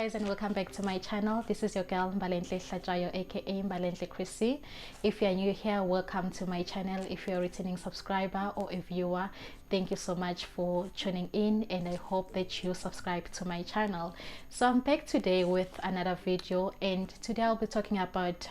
guys, and welcome back to my channel. This is your girl Mbalenhle Hlajayo, aka Mbalenhle Chrissy. If you are new here, welcome to my channel. If you're a returning subscriber or a viewer, thank you so much for tuning in, and I hope that you subscribe to my channel. So I'm back today with another video, and today I'll be talking about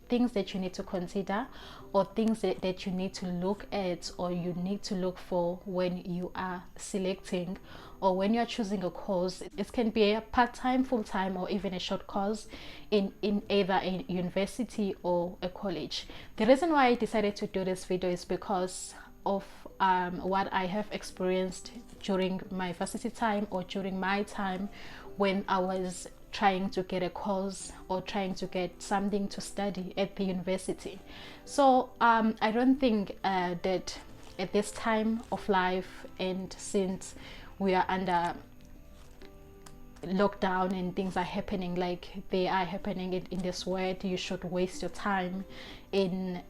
things that you need to consider, or things that you need to look at, or you need to look for when you are selecting or when you're choosing a course. It can be a part-time, full-time, or even a short course in either a university or a college. The reason why I decided to do this video is because of what I have experienced during my varsity time, or during my time when I was trying to get a course or trying to get something to study at the university. So I don't think that at this time of life, and since we are under lockdown and things are happening like they are happening in this world, you should waste your time in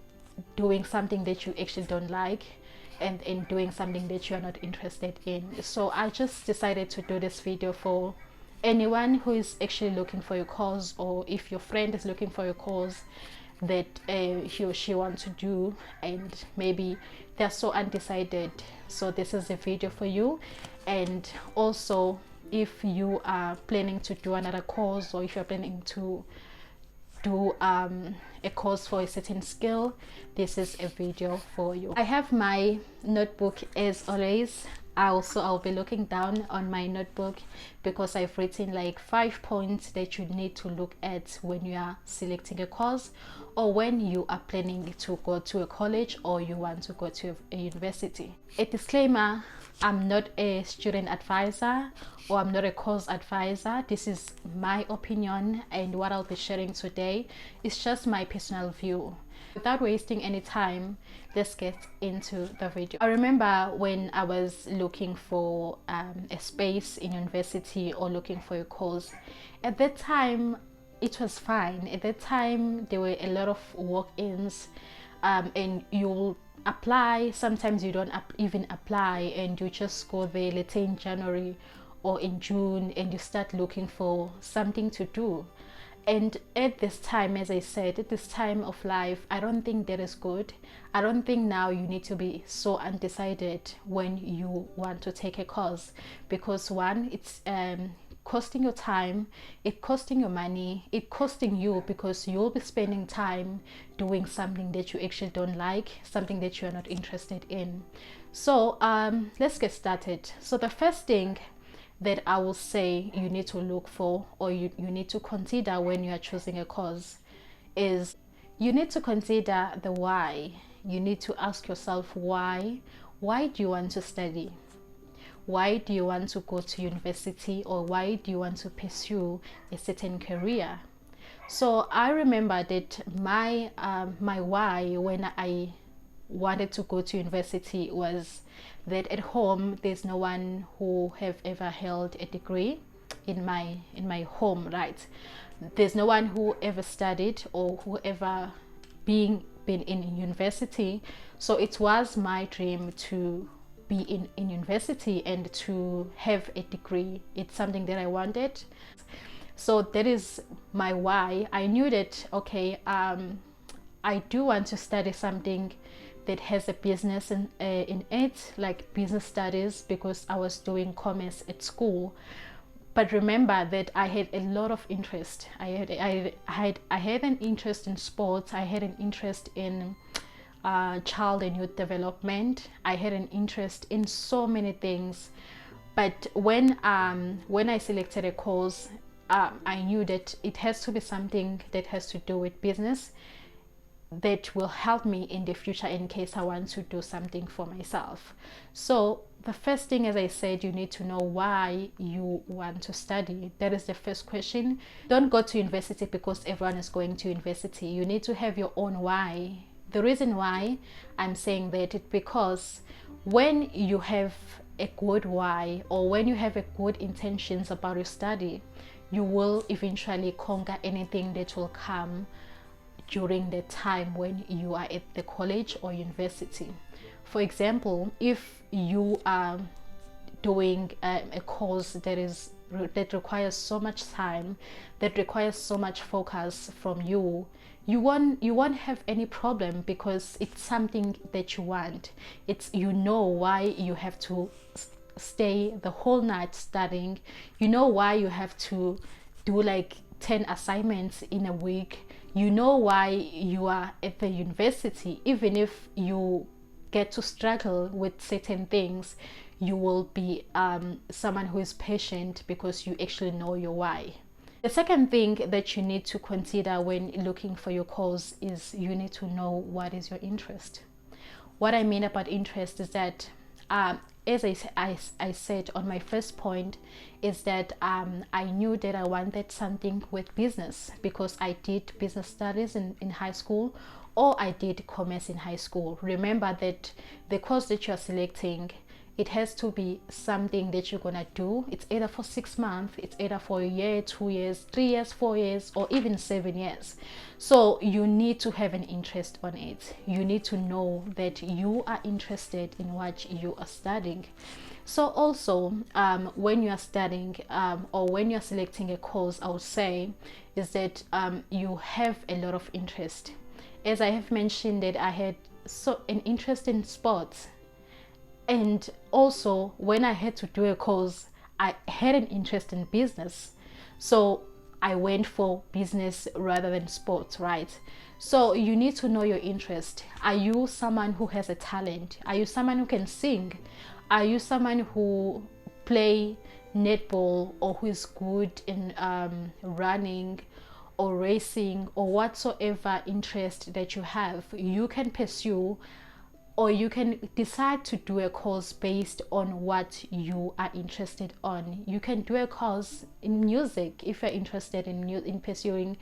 doing something that you actually don't like, and in doing something that you are not interested in. So I just decided to do this video for anyone who is actually looking for a course, or if your friend is looking for a course that he or she wants to do, and maybe they're so undecided. So this is a video for you. And also, if you are planning to do another course, or if you're planning to do a course for a certain skill, this is a video for you. I have my notebook as always. I'll be looking down on my notebook because I've written like 5 points that you need to look at when you are selecting a course, or when you are planning to go to a college, or you want to go to a university. A disclaimer: I'm not a student advisor, or I'm not a course advisor. This is my opinion, and what I'll be sharing today is just my personal view. Without wasting any time, let's get into the video. I remember when I was looking for a space in university, or looking for a course. At that time, it was fine. At that time, there were a lot of walk-ins, and you'll apply. Sometimes you don't even apply, and you just go there, let's say in January or in June, and you start looking for something to do. And at this time, as I said, at this time of life, I don't think that is good. I don't think now you need to be so undecided when you want to take a course, because one, it's costing your time, it costing your money, it costing you, because you'll be spending time doing something that you actually don't like, something that you are not interested in. So let's get started. So the first thing that I will say you need to look for, or you need to consider when you are choosing a course, is you need to consider the why. You need to ask yourself why. Why do you want to study? Why do you want to go to university, or why do you want to pursue a certain career? So I remember that my why when I wanted to go to university was that at home there's no one who have ever held a degree in my home, right? There's no one who ever studied, or who ever been in university. So it was my dream to be in university and to have a degree. It's something that I wanted. So that is my why. I knew that, okay, I do want to study something that has a business in it, like business studies, because I was doing commerce at school. But remember that I had a lot of interest. I had an interest in sports. I had an interest in child and youth development. I had an interest in so many things. But when I selected a course, I knew that it has to be something that has to do with business, that will help me in the future in case I want to do something for myself. So the first thing, as I said, you need to know why you want to study. That is the first question. Don't go to university because everyone is going to university. You need to have your own why. The reason why I'm saying that is because when you have a good why, or when you have a good intentions about your study, you will eventually conquer anything that will come during the time when you are at the college or university. For example, if you are doing a course that is that requires so much time, that requires so much focus from you, you won't have any problem, because it's something that you want. It's, you know why you have to stay the whole night studying. You know why you have to do like 10 assignments in a week. You know why you are at the university. Even if you get to struggle with certain things, you will be someone who is patient, because you actually know your why. The second thing that you need to consider when looking for your course is you need to know what is your interest. What I mean about interest is that, as I said on my first point, is that I knew that I wanted something with business, because I did business studies in high school, or I did commerce in high school. Remember that the course that you're selecting, it has to be something that you're gonna do. It's either for 6 months, it's either for a year, 2 years, 3 years, 4 years, or even 7 years. So you need to have an interest on it. You need to know that you are interested in what you are studying. So also, when you are studying, or when you're selecting a course, I would say is that you have a lot of interest. As I have mentioned, that I had an interest in sports. And also, when I had to do a course, I had an interest in business. So I went for business rather than sports, right? So you need to know your interest. Are you someone who has a talent? Are you someone who can sing? Are you someone who play netball, or who is good in running or racing, or whatsoever interest that you have? You can pursue, or you can decide to do a course based on what you are interested on. You can do a course in music if you're interested in pursuing,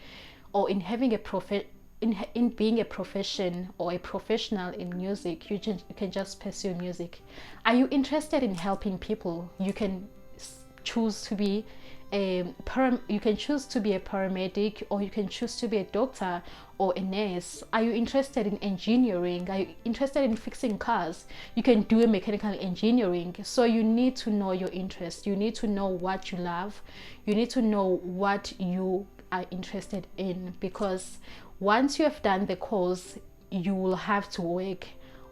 or in having a in being a profession or a professional in music. You can just pursue music. Are you interested in helping people? You can choose to be you can choose to be a paramedic, or you can choose to be a doctor or a nurse. Are you interested in engineering? Are you interested in fixing cars? You can do a mechanical engineering. So you need to know your interest. You need to know what you love. You need to know what you are interested in, because once you have done the course, you will have to work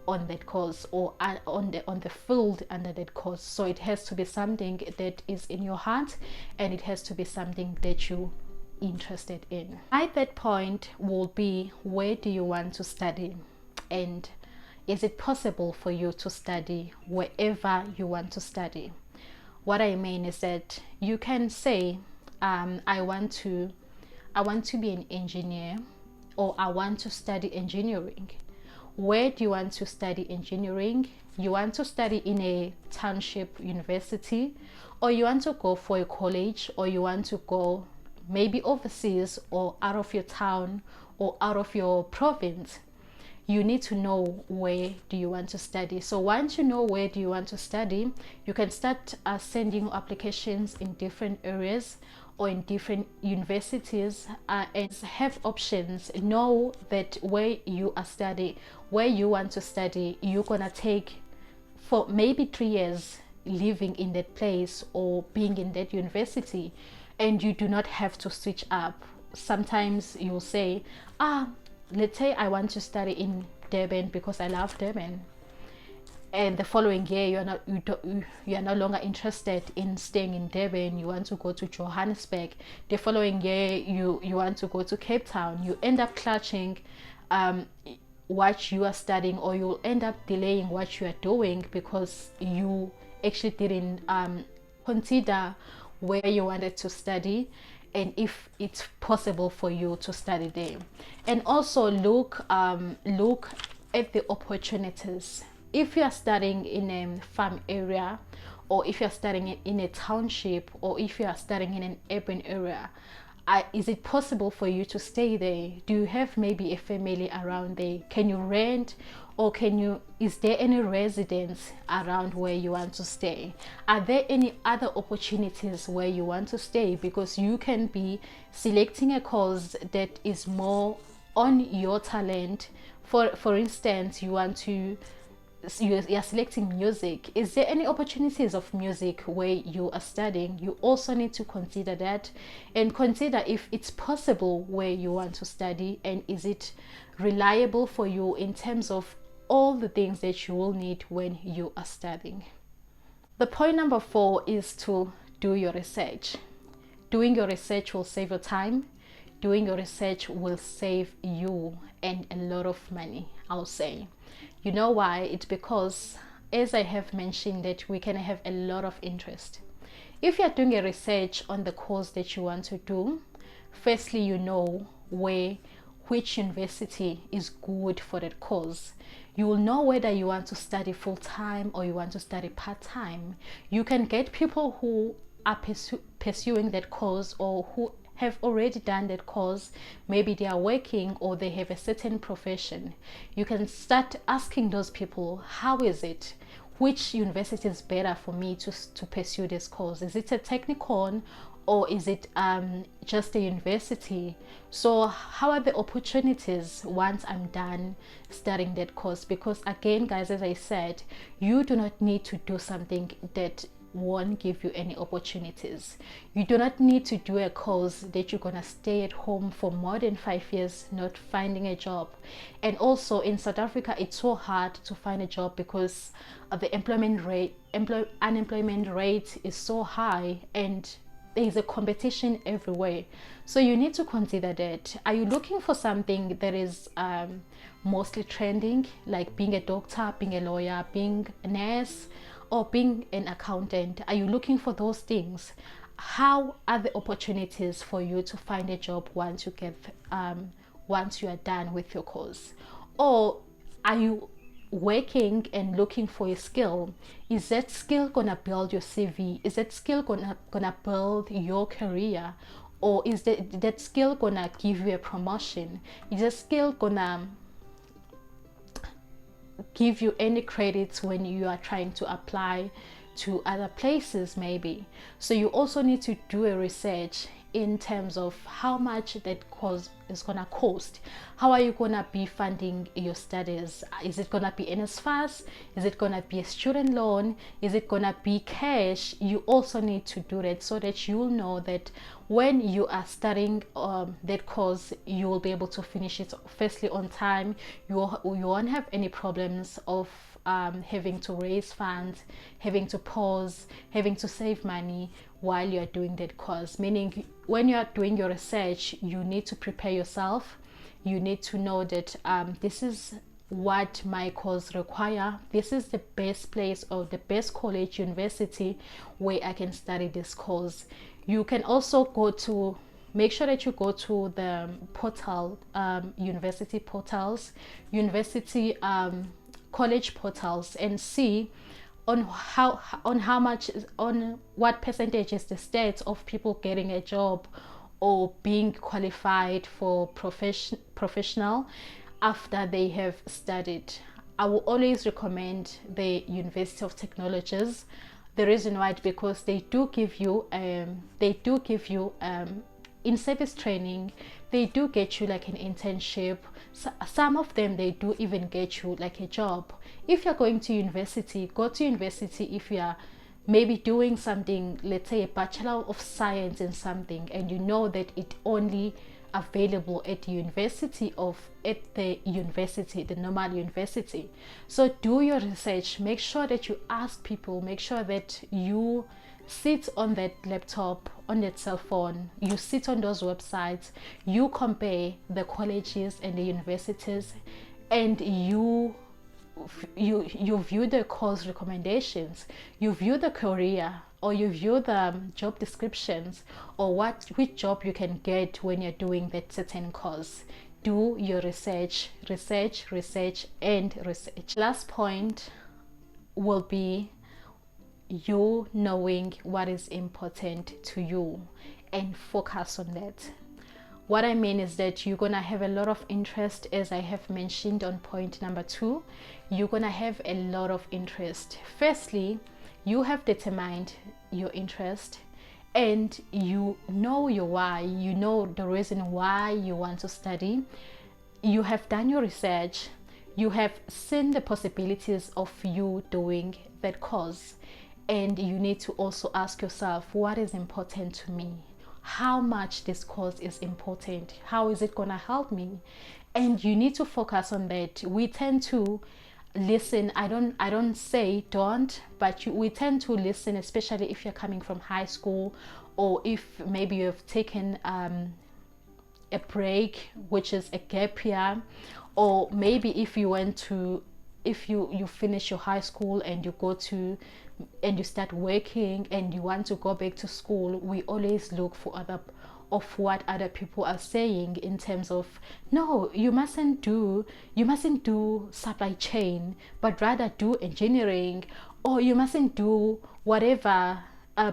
on that course, or on the field under that course. So it has to be something that is in your heart, and it has to be something that you interested in. My third point will be, where do you want to study, and is it possible for you to study wherever you want to study? What I mean is that you can say, I want to be an engineer, or I want to study engineering. Where do you want to study engineering? You want to study in a township university, or you want to go for a college, or you want to go maybe overseas, or out of your town, or out of your province? You need to know where do you want to study. So once you know where do you want to study, you can start sending applications in different areas or in different universities, and have options. Know that where you are studying, where you want to study, you're gonna take for maybe 3 years living in that place or being in that university, and you do not have to switch up. Sometimes you'll say, let's say I want to study in Durban because I love Durban, and the following year you are no longer interested in staying in Durban. You want to go to Johannesburg. The following year you want to go to Cape Town. You end up clutching what you are studying, or you'll end up delaying what you are doing, because you actually didn't consider where you wanted to study, and if it's possible for you to study there. And also look at the opportunities. If you are studying in a farm area, or if you are studying in a township, or if you are studying in an urban area, is it possible for you to stay there? Do you have maybe a family around there? Can you rent, or is there any residence around where you want to stay? Are there any other opportunities where you want to stay? Because you can be selecting a course that is more on your talent. For instance, you want to you're selecting music, is there any opportunities of music where you are studying? You also need to consider that, and consider if it's possible where you want to study, and is it reliable for you in terms of all the things that you will need when you are studying. The point number 4 is to do your research. Doing your research will save your time. Doing your research will save you and a lot of money, I'll say. You know why? It's because, as I have mentioned, that we can have a lot of interest. If you're doing a research on the course that you want to do, firstly, you know which university is good for that course. You will know whether you want to study full-time or you want to study part-time. You can get people who are pursuing that course, or who have already done that course. Maybe they are working or they have a certain profession. You can start asking those people, how is it? Which university is better for me to pursue this course? Is it a technikon, or is it just a university? So how are the opportunities once I'm done studying that course? Because again, guys, as I said, you do not need to do something that won't give you any opportunities. You do not need to do a course that you're gonna stay at home for more than 5 years not finding a job. And also in South Africa, it's so hard to find a job because the unemployment rate is so high, and there is a competition everywhere. So you need to consider that. Are you looking for something that is mostly trending, like being a doctor, being a lawyer, being a nurse, or being an accountant? Are you looking for those things? How are the opportunities for you to find a job once you are done with your course? Or are you working and looking for a skill? Is that skill gonna build your CV? Is that skill gonna build your career? Or is that skill gonna give you a promotion? Is that skill gonna give you any credits when you are trying to apply to other places maybe? So you also need to do a research in terms of how much that course is gonna cost. How are you gonna be funding your studies? Is it gonna be NSFAS? Is it gonna be a student loan? Is it gonna be cash? You also need to do that so that you'll know that when you are studying that course, you will be able to finish it firstly on time. You won't have any problems of having to raise funds, having to pause, having to save money while you're doing that course. Meaning, when you're doing your research, you need to prepare yourself. You need to know that this is what my course require. This is the best place or the best college, university where I can study this course. You can also make sure that you go to the portal, university portals, college portals, and see on what percentage is the stats of people getting a job or being qualified for professional after they have studied. I will always recommend the University of Technologies. The reason why is because they do give you in-service training. They do get you like an internship. Some of them, they do even get you like a job. If you're going to university, go to university. If you are maybe doing something, let's say a Bachelor of Science in something, and you know that it only available at the university, the normal university. So do your research. Make sure that you ask people. Make sure that you sit on that laptop, on that cell phone. You sit on those websites. You compare the colleges and the universities, and you view the course recommendations. You view the career, or you view the job descriptions, or which job you can get when you're doing that certain course. Do your research, and research. Last point will be you knowing what is important to you and focus on that. What I mean is that you're gonna have a lot of interest, as I have mentioned on point number 2. You're gonna have a lot of interest. Firstly, you have determined your interest, and you know your why. You know the reason why you want to study. You have done your research. you have seen the possibilities of you doing that course, and you need to also ask yourself, what is important to me? How much this course is important? How is it gonna help me? And you need to focus on that. We tend to listen. I don't say don't, but we tend to listen, especially if you're coming from high school, or if maybe you have taken a break, which is a gap year, or maybe if you went to, if you finish your high school and you go to, and you start working and you want to go back to school. We always look for what other people are saying in terms of, no, you mustn't do supply chain, but rather do engineering, or you mustn't do whatever,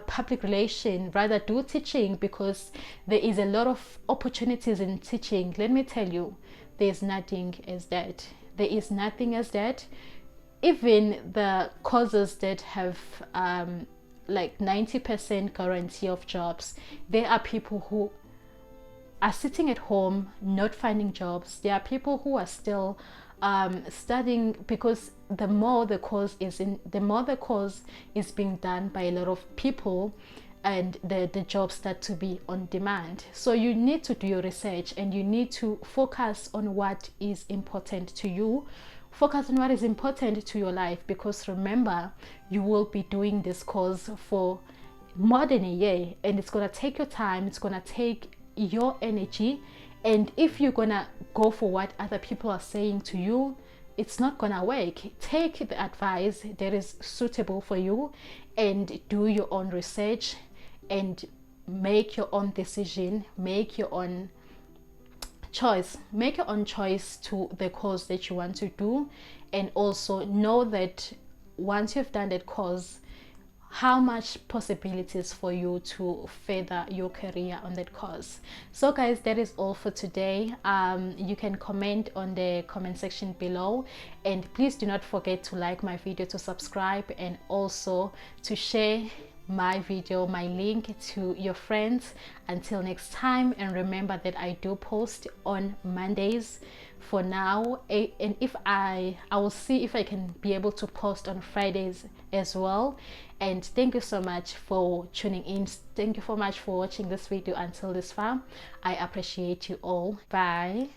public relation, rather do teaching, because there is a lot of opportunities in teaching. Let me tell you, there's nothing as that. There is nothing as that. Even the courses that have like 90% guarantee of jobs, there are people who are sitting at home not finding jobs. There are people who are still studying, because the more the course is being done by a lot of people, and the jobs start to be on demand. So you need to do your research, and you need to focus on what is important to you. Focus on what is important to your life, because remember, you will be doing this course for more than a year, and it's going to take your time, it's going to take your energy. And if you're going to go for what other people are saying to you, it's not going to work. Take the advice that is suitable for you, and do your own research, and make your own decision, make your own choice to the course that you want to do. And also know that once you've done that course, how much possibilities for you to further your career on that course. So guys, that is all for today. You can comment on the comment section below, and please do not forget to like my video, to subscribe, and also to share my video, my link, to your friends. Until next time, and remember that I do post on Mondays for now, and if I will see if I can be able to post on Fridays as well. And thank you so much for tuning in. Thank you so much for watching this video until this far. I appreciate you all. Bye.